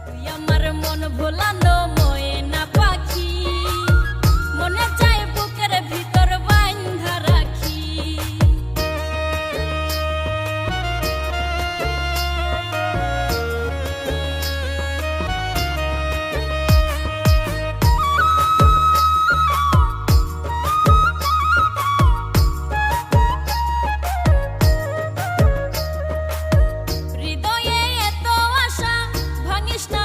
তুই আমার মন ভোলানো ময়না পাখি, মনে চায় বুকের ভিতর বাঁধা রাখি। হৃদয়ে এত আশা ভাঙিস না।